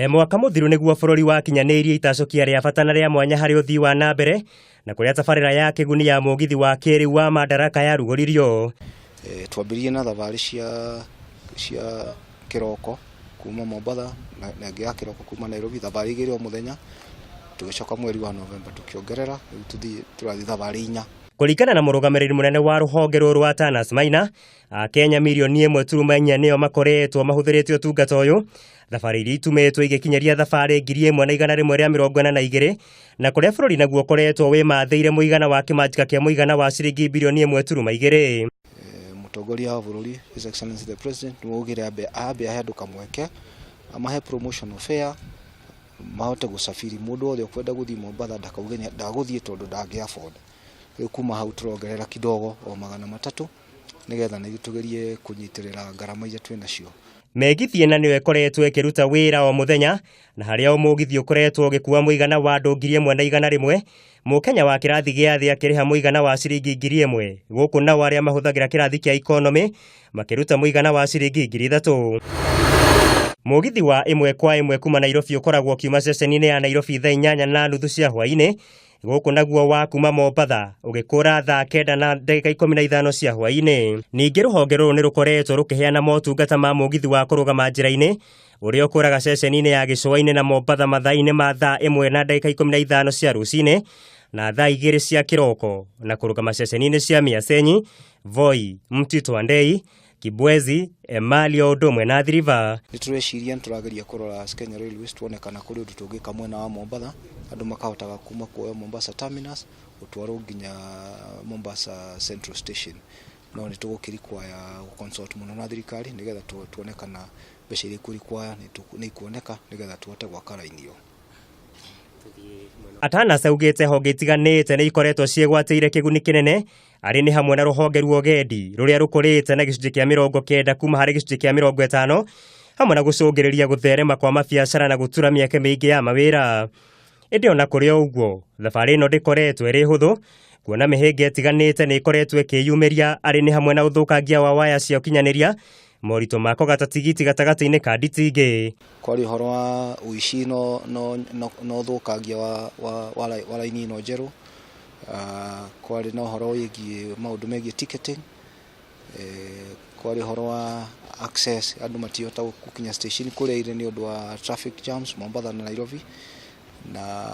Mwaka muthiru niguo bururi wa kinyanirie itacokia ria bata ria mwanya hari uthii wa na mbere na kuria tabarira ya kiguni ya mugithi wa keri wa Madaraka ya rugoririo. Twambirie na thabari cia kiroko kuma Mombasa na ngia kiroko kuma Nairobi, thabari igiri o muthenya, tugicoka mweri wa Novemba tukiongerera turathi thabari 4. Kuringana na murugamiriri munene wa ruhonge ruru rwa Tanas Maina, Kenya milioni 1.4 nio makoretwo mahuthiritio utungata uyu. Thabari iria itumitwo igikinyeria thabari 1,142 na kuria bururi naguo koretwo wi mathiire muigana wa kimanjika kia muigana wa ciringi bilioni 1.2. Mutongoria wa bururi, His Excellency the President, nugire abe aheduka mweke amahe promotion fare mahote gusafiri mundu othe ukwenda guthii Mombasa ndakauge ndaguthii tondu ndangi afford. Kuma hau turongerera kidogo o 300 nigetha nitugerie kunyitirira ngarama iria twi nacio. Mugithi ena niwe koretwo ikiruta wira o muthenya na haria o mugithi ukoretwo gikuwa muigana wa andu 1,100 Mukenya wa kirathi gia thia kiriha muigana wa ciringi 1,000 guku na aria mahuthagira kirathi kia economy makiruta muigana wa ciringi 3,000. Mugithi wa imwe kwa imwe kuma Nairobi ukoragwo kiuma ceceni-ini ya Nairobi thaa 8:30 cia hwaini, guku naguo wa kuma Mombasa ugikura thaa 9:15 cia hwaini. Ningi ruhonge ruru ni rukoretwo rukiheana motungata ma mugithi wa kurugama njira-ini uria ukuraga ceceni-ini ya Gicũa-ini na Mombasa mathaa-ini ma thaa 1:15 cia rucini na thaa 2 cia kiroko, na kurugama ceceni-ini cia Miasenyi, Voi, Mtito Andei, Kibwezi, Emali o ndomwe na Thiriva. Nitureciria turageria kurora Kenya Railways tuone kana kuri undu tungika mwena wa Mombasa andu makahotaga kuma kuoya Mombasa terminus utwaro nginya Mombasa Central Station. No nitugukiri kwa ya consult muno na thirikari nigetha tuone kana mbeca iria kuri kwa ni kuoneka nigetha tuhote gwaka raini iyo. Atana saugite honge itiganite ni ikoretwo ciegwateire kiguni kinene ari ni hamwe na ruhonge rwa ugendi ruria rukurite na gicunji kia 90 kuma hari gicunji kia 50 hamwe na gucungiriria gutherema kwa mabiacara na gutura mieke mingi ya mawira. Indi ona kuri uguo thabari ino ndikoretwo iri huthu kuona mihinga itiganite ni ikoretwo ikiyumiria ari ni hamwe na uthukangia wa waya cia ukinyaniria, morito mako gatatigiti gatagati-ini ka nditingi. Kwari horo wa uici no thukangia wa laini ino njeru, kwari no horo wigi maundu megie ticketing, kwari horo wa access andu matihota gukinya station kuria ire ni undu wa traffic jams Mombasa na Nairobi, na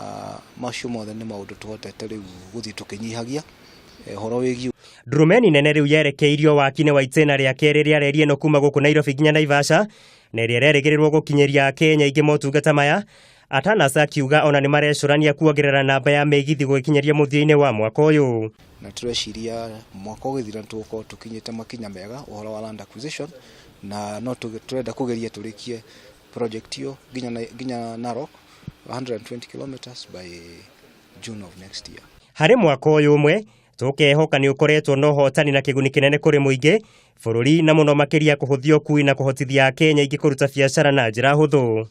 macio mothe ni maundu tuhotete riu guthi tukinyihagia horo wigi. Drumeni nene riu yerekeirio wakine wa itena ria keri ria reri no kuma guku Nairobi nginya Naivasha na ria rerigirirwo gukinyeria Kenya ingi motungata maya. Atanas akiuga ona ni marecurania kuongerera namba ya migithi gukinyeria muthia-ini wa mwaka uyu. Na tureciria mwaka ugithira tuko tukinyite makinya mega uhoro wa land acquisition, na no turenda kugeria turikie project iyo ginya Narok 120 kilometers by June of next year. Hari mwaka uyu umwe tukehoka ni ukoretwo no hotani na kiguni kinene kuri muingi bururi na muno makiria kuhuthio kui na kuhotithia Kenya ingi kuruta biacara na njira huthu.